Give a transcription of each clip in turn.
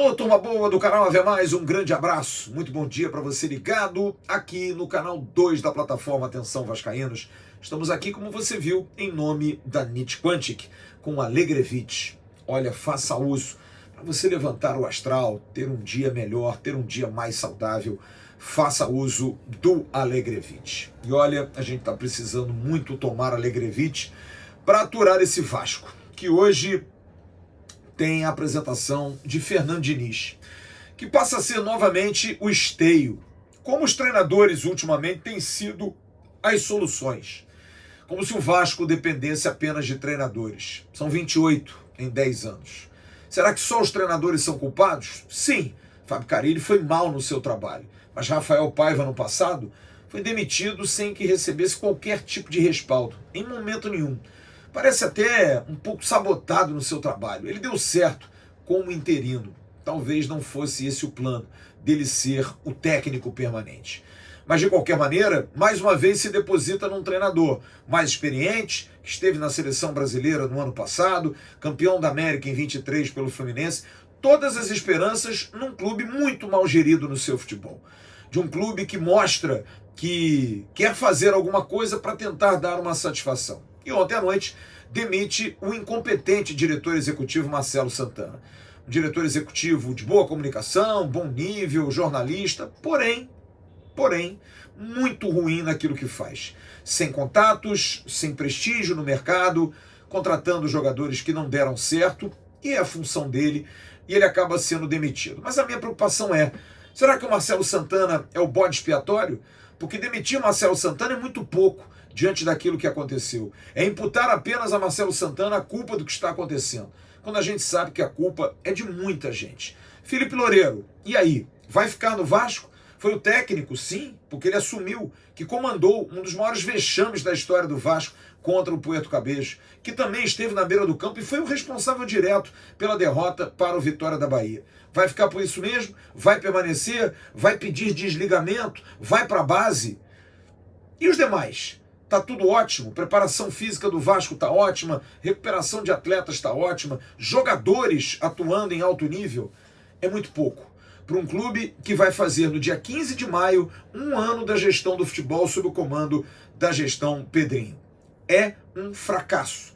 Alô, turma boa do canal Ave Mais, um grande abraço, muito bom dia para você ligado aqui no canal 2 da plataforma Atenção Vascaínos. Estamos aqui, como você viu, em nome da NIT Quantic, com Alegrevit. Olha, faça uso para você levantar o astral, ter um dia melhor, ter um dia mais saudável. Faça uso do Alegrevit. E olha, a gente está precisando muito tomar Alegrevit para aturar esse Vasco, que hoje tem a apresentação de Fernando Diniz, que passa a ser novamente o esteio, como os treinadores ultimamente têm sido as soluções, como se o Vasco dependesse apenas de treinadores. São 28 em 10 anos. Será que só os treinadores são culpados? Sim, Fábio Carille foi mal no seu trabalho, mas Rafael Paiva no passado foi demitido sem que recebesse qualquer tipo de respaldo, em momento nenhum. Parece até um pouco sabotado no seu trabalho. Ele deu certo como interino. Talvez não fosse esse o plano, dele ser o técnico permanente. Mas, de qualquer maneira, mais uma vez se deposita num treinador mais experiente, que esteve na seleção brasileira no ano passado, campeão da América em 23 pelo Fluminense. Todas as esperanças num clube muito mal gerido no seu futebol. De um clube que mostra que quer fazer alguma coisa para tentar dar uma satisfação. E ontem à noite demite o incompetente diretor executivo Marcelo Santana. Um diretor executivo de boa comunicação, bom nível, jornalista, porém, muito ruim naquilo que faz. Sem contatos, sem prestígio no mercado, contratando jogadores que não deram certo, e é a função dele, e ele acaba sendo demitido. Mas a minha preocupação é, será que o Marcelo Santana é o bode expiatório? Porque demitir o Marcelo Santana é muito pouco diante daquilo que aconteceu. É imputar apenas a Marcelo Santana a culpa do que está acontecendo, quando a gente sabe que a culpa é de muita gente. Felipe Loureiro, e aí? Vai ficar no Vasco? Foi o técnico, sim, porque ele assumiu que comandou um dos maiores vexames da história do Vasco contra o Puerto Cabello, que também esteve na beira do campo e foi o responsável direto pela derrota para o Vitória da Bahia. Vai ficar por isso mesmo? Vai permanecer? Vai pedir desligamento? Vai para a base? E os demais? Tá tudo ótimo, preparação física do Vasco tá ótima, recuperação de atletas tá ótima, jogadores atuando em alto nível. É muito pouco para um clube que vai fazer no dia 15 de maio um ano da gestão do futebol sob o comando da gestão Pedrinho. É um fracasso,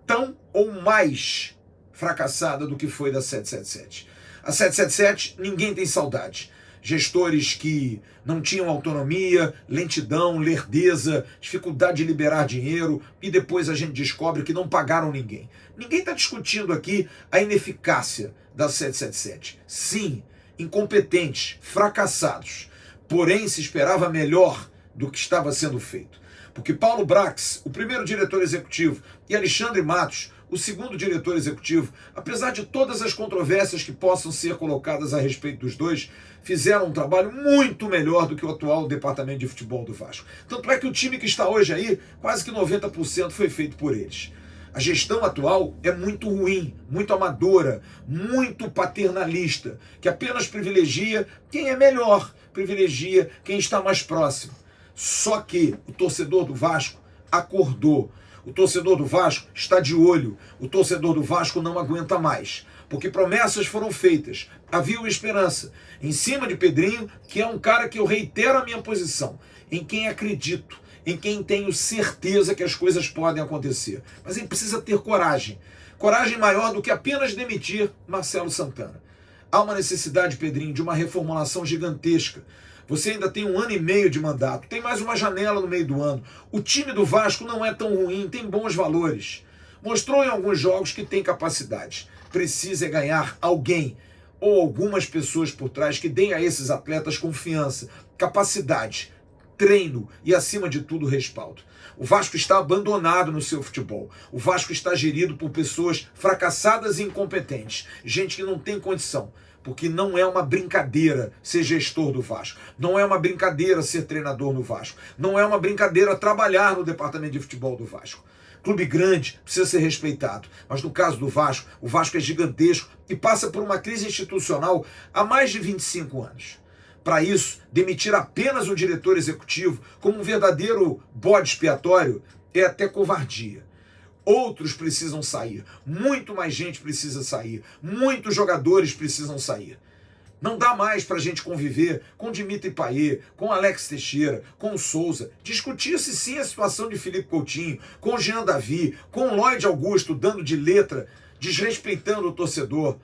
tão ou mais fracassada do que foi da 777. A 777 ninguém tem saudade. Gestores que não tinham autonomia, lentidão, lerdeza, dificuldade de liberar dinheiro, e depois a gente descobre que não pagaram ninguém. Ninguém está discutindo aqui a ineficácia da 777. Sim, incompetentes, fracassados. Porém, se esperava melhor do que estava sendo feito. Porque Paulo Brax, o primeiro diretor executivo, e Alexandre Matos, o segundo diretor executivo, apesar de todas as controvérsias que possam ser colocadas a respeito dos dois, fizeram um trabalho muito melhor do que o atual departamento de futebol do Vasco. Tanto é que o time que está hoje aí, quase que 90% foi feito por eles. A gestão atual é muito ruim, muito amadora, muito paternalista, que apenas privilegia quem é melhor, privilegia quem está mais próximo. Só que o torcedor do Vasco acordou. O torcedor do Vasco está de olho. O torcedor do Vasco não aguenta mais. Porque promessas foram feitas. Havia uma esperança em cima de Pedrinho, que é um cara que eu reitero a minha posição, em quem acredito, em quem tenho certeza que as coisas podem acontecer. Mas ele precisa ter coragem. Coragem maior do que apenas demitir Marcelo Santana. Há uma necessidade, Pedrinho, de uma reformulação gigantesca. Você ainda tem 1 ano e meio de mandato, tem mais uma janela no meio do ano. O time do Vasco não é tão ruim, tem bons valores. Mostrou em alguns jogos que tem capacidade. Precisa ganhar alguém ou algumas pessoas por trás que deem a esses atletas confiança, capacidade, treino e, acima de tudo, respaldo. O Vasco está abandonado no seu futebol. O Vasco está gerido por pessoas fracassadas e incompetentes. Gente que não tem condição. Porque não é uma brincadeira ser gestor do Vasco. Não é uma brincadeira ser treinador no Vasco. Não é uma brincadeira trabalhar no departamento de futebol do Vasco. Clube grande precisa ser respeitado. Mas no caso do Vasco, o Vasco é gigantesco e passa por uma crise institucional há mais de 25 anos. Para isso, demitir apenas um diretor executivo como um verdadeiro bode expiatório é até covardia. Outros precisam sair, muito mais gente precisa sair, muitos jogadores precisam sair. Não dá mais para a gente conviver com Dimitri Payet, com Alex Teixeira, com o Souza. Discutia-se sim a situação de Felipe Coutinho, com o Jean Davi, com o Lloyd Augusto dando de letra, desrespeitando o torcedor.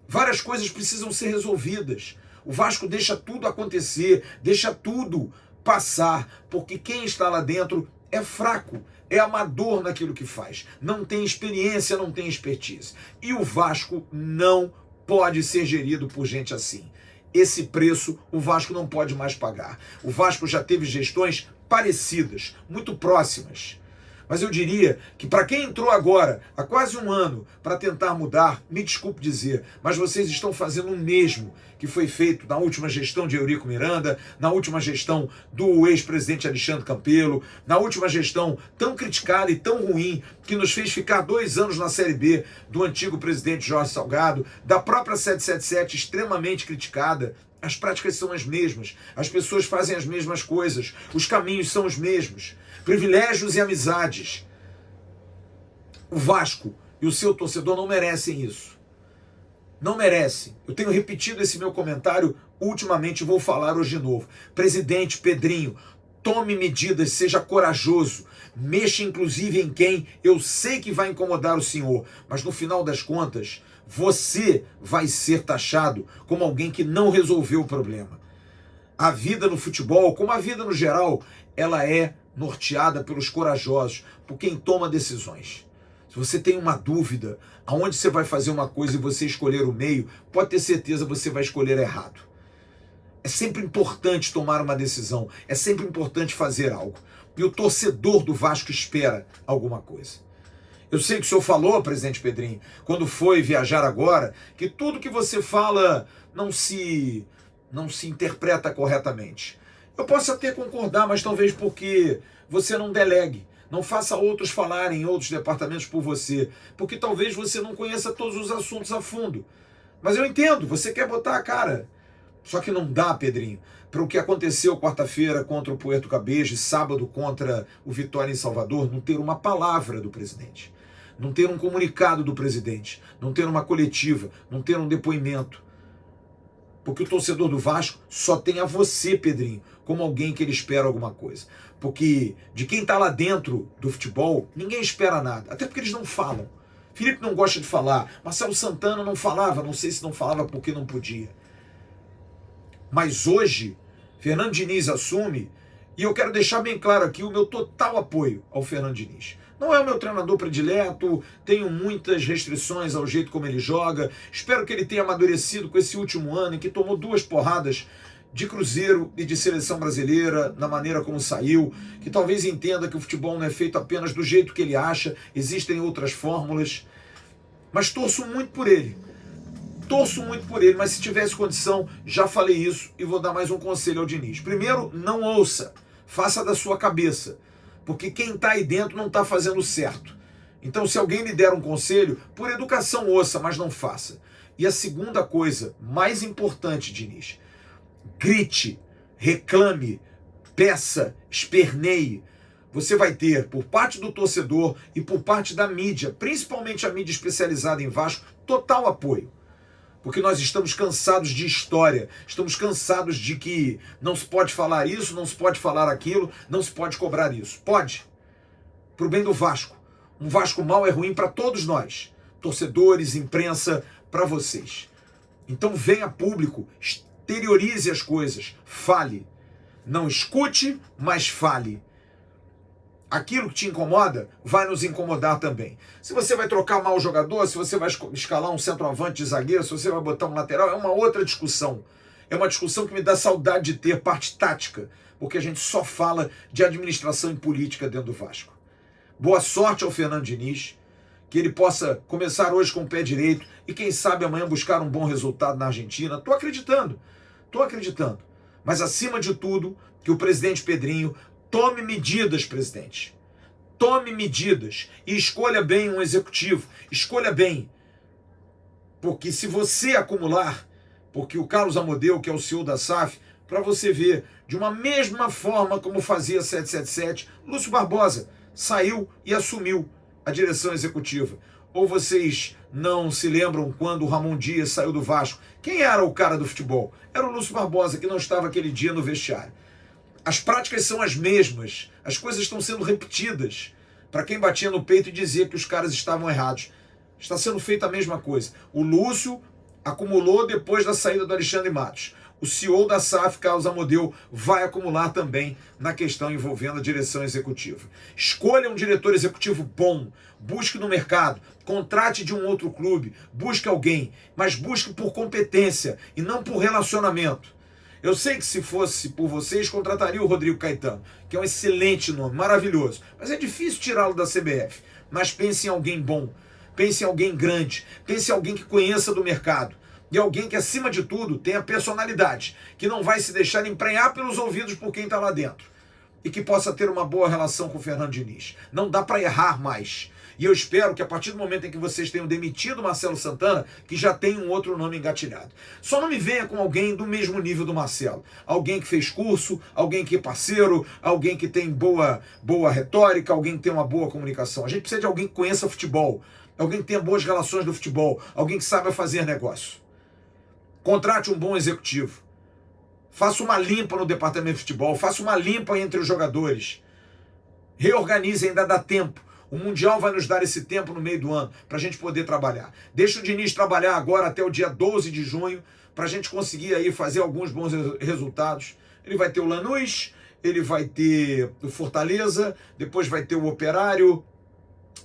Várias coisas precisam ser resolvidas. O Vasco deixa tudo acontecer, deixa tudo passar, porque quem está lá dentro é fraco, é amador naquilo que faz, não tem experiência, não tem expertise. E o Vasco não pode ser gerido por gente assim. Esse preço o Vasco não pode mais pagar. O Vasco já teve gestões parecidas, muito próximas. Mas eu diria que para quem entrou agora, há quase um ano, para tentar mudar, me desculpe dizer, mas vocês estão fazendo o mesmo que foi feito na última gestão de Eurico Miranda, na última gestão do ex-presidente Alexandre Campelo, na última gestão tão criticada e tão ruim que nos fez ficar 2 anos na Série B do antigo presidente Jorge Salgado, da própria 777 extremamente criticada. As práticas são as mesmas, as pessoas fazem as mesmas coisas, os caminhos são os mesmos. Privilégios e amizades. O Vasco e o seu torcedor não merecem isso. Não merecem. Eu tenho repetido esse meu comentário ultimamente e vou falar hoje de novo. Presidente Pedrinho, tome medidas, seja corajoso. Mexa inclusive em quem eu sei que vai incomodar o senhor. Mas no final das contas, você vai ser taxado como alguém que não resolveu o problema. A vida no futebol, como a vida no geral, ela é norteada pelos corajosos, por quem toma decisões. Se você tem uma dúvida aonde você vai fazer uma coisa e você escolher o meio, pode ter certeza que você vai escolher errado. É sempre importante tomar uma decisão, é sempre importante fazer algo. E o torcedor do Vasco espera alguma coisa. Eu sei que o senhor falou, presidente Pedrinho, quando foi viajar agora, que tudo que você fala não se interpreta corretamente. Eu posso até concordar, mas talvez porque você não delegue, não faça outros falarem em outros departamentos por você, porque talvez você não conheça todos os assuntos a fundo. Mas eu entendo, você quer botar a cara. Só que não dá, Pedrinho, para o que aconteceu quarta-feira contra o Puerto Cabestre, sábado contra o Vitória em Salvador, não ter uma palavra do presidente, não ter um comunicado do presidente, não ter uma coletiva, não ter um depoimento. Porque o torcedor do Vasco só tem a você, Pedrinho, como alguém que ele espera alguma coisa. Porque de quem está lá dentro do futebol, ninguém espera nada. Até porque eles não falam. Felipe não gosta de falar. Marcelo Santana não falava. Não sei se não falava porque não podia. Mas hoje, Fernando Diniz assume, e eu quero deixar bem claro aqui o meu total apoio ao Fernando Diniz. Não é o meu treinador predileto, tenho muitas restrições ao jeito como ele joga. Espero que ele tenha amadurecido com esse último ano em que tomou 2 porradas de Cruzeiro e de seleção brasileira, na maneira como saiu, que talvez entenda que o futebol não é feito apenas do jeito que ele acha, existem outras fórmulas. Mas torço muito por ele. Torço muito por ele, mas se tivesse condição, já falei isso e vou dar mais um conselho ao Diniz. Primeiro, não ouça, faça da sua cabeça. Porque quem está aí dentro não está fazendo certo. Então, se alguém lhe der um conselho, por educação ouça, mas não faça. E a segunda coisa, mais importante, Diniz, grite, reclame, peça, esperneie. Você vai ter, por parte do torcedor e por parte da mídia, principalmente a mídia especializada em Vasco, total apoio. Porque nós estamos cansados de história, estamos cansados de que não se pode falar isso, não se pode falar aquilo, não se pode cobrar isso. Pode, para o bem do Vasco. Um Vasco mau é ruim para todos nós, torcedores, imprensa, para vocês. Então venha público, exteriorize as coisas, fale. Não escute, mas fale. Aquilo que te incomoda vai nos incomodar também. Se você vai trocar mal o jogador, se você vai escalar um centroavante de zagueiro, se você vai botar um lateral, é uma outra discussão. É uma discussão que me dá saudade de ter parte tática, porque a gente só fala de administração e política dentro do Vasco. Boa sorte ao Fernando Diniz, que ele possa começar hoje com o pé direito e quem sabe amanhã buscar um bom resultado na Argentina. Estou acreditando. Mas acima de tudo, que o presidente Pedrinho tome medidas, presidente. Tome medidas e escolha bem um executivo. Escolha bem. Porque se você acumular, porque o Carlos Amodeu, que é o CEO da SAF, para você ver, de uma mesma forma como fazia 777, Lúcio Barbosa saiu e assumiu a direção executiva. Ou vocês não se lembram quando o Ramon Dias saiu do Vasco? Quem era o cara do futebol? Era o Lúcio Barbosa, que não estava aquele dia no vestiário. As práticas são as mesmas, as coisas estão sendo repetidas. Para quem batia no peito e dizia que os caras estavam errados, está sendo feita a mesma coisa. O Lúcio acumulou depois da saída do Alexandre Matos. O CEO da SAF, Carlos Amodeu, vai acumular também na questão envolvendo a direção executiva. Escolha um diretor executivo bom, busque no mercado, contrate de um outro clube, busque alguém, mas busque por competência e não por relacionamento. Eu sei que se fosse por vocês, contrataria o Rodrigo Caetano, que é um excelente nome, maravilhoso, mas é difícil tirá-lo da CBF. Mas pense em alguém bom, pense em alguém grande, pense em alguém que conheça do mercado. E alguém que, acima de tudo, tenha personalidade, que não vai se deixar emprenhar pelos ouvidos por quem está lá dentro. E que possa ter uma boa relação com o Fernando Diniz. Não dá para errar mais. E eu espero que a partir do momento em que vocês tenham demitido o Marcelo Santana, que já tem um outro nome engatilhado. Só não me venha com alguém do mesmo nível do Marcelo. Alguém que fez curso, alguém que é parceiro, alguém que tem boa retórica, alguém que tem uma boa comunicação. A gente precisa de alguém que conheça futebol, alguém que tenha boas relações do futebol, alguém que saiba fazer negócio. Contrate um bom executivo. Faça uma limpa no departamento de futebol. Faça uma limpa entre os jogadores. Reorganize, ainda dá tempo. O Mundial vai nos dar esse tempo no meio do ano para a gente poder trabalhar. Deixa o Diniz trabalhar agora até o dia 12 de junho para a gente conseguir aí fazer alguns bons resultados. Ele vai ter o Lanús, ele vai ter o Fortaleza, depois vai ter o Operário,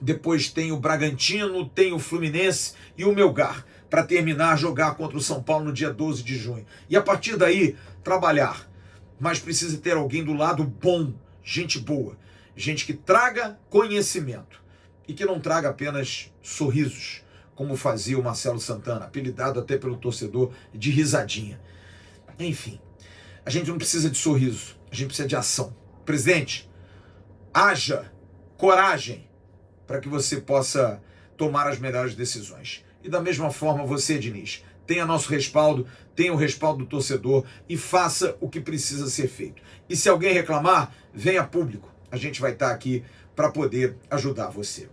depois tem o Bragantino, tem o Fluminense e o Melgar, para terminar, jogar contra o São Paulo no dia 12 de junho. E a partir daí, trabalhar. Mas precisa ter alguém do lado bom, gente boa. Gente que traga conhecimento. E que não traga apenas sorrisos, como fazia o Marcelo Santana, apelidado até pelo torcedor de risadinha. Enfim, a gente não precisa de sorriso, a gente precisa de ação. Presidente, haja coragem para que você possa tomar as melhores decisões. E da mesma forma você, Diniz, tenha nosso respaldo, tenha o respaldo do torcedor e faça o que precisa ser feito. E se alguém reclamar, venha a público. A gente vai estar aqui para poder ajudar você.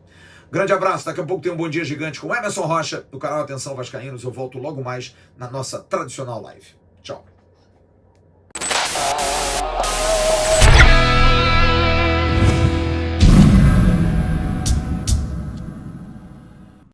Grande abraço, daqui a pouco tem um Bom Dia Gigante com Emerson Rocha, do canal Atenção Vascaínos. Eu volto logo mais na nossa tradicional live. Tchau.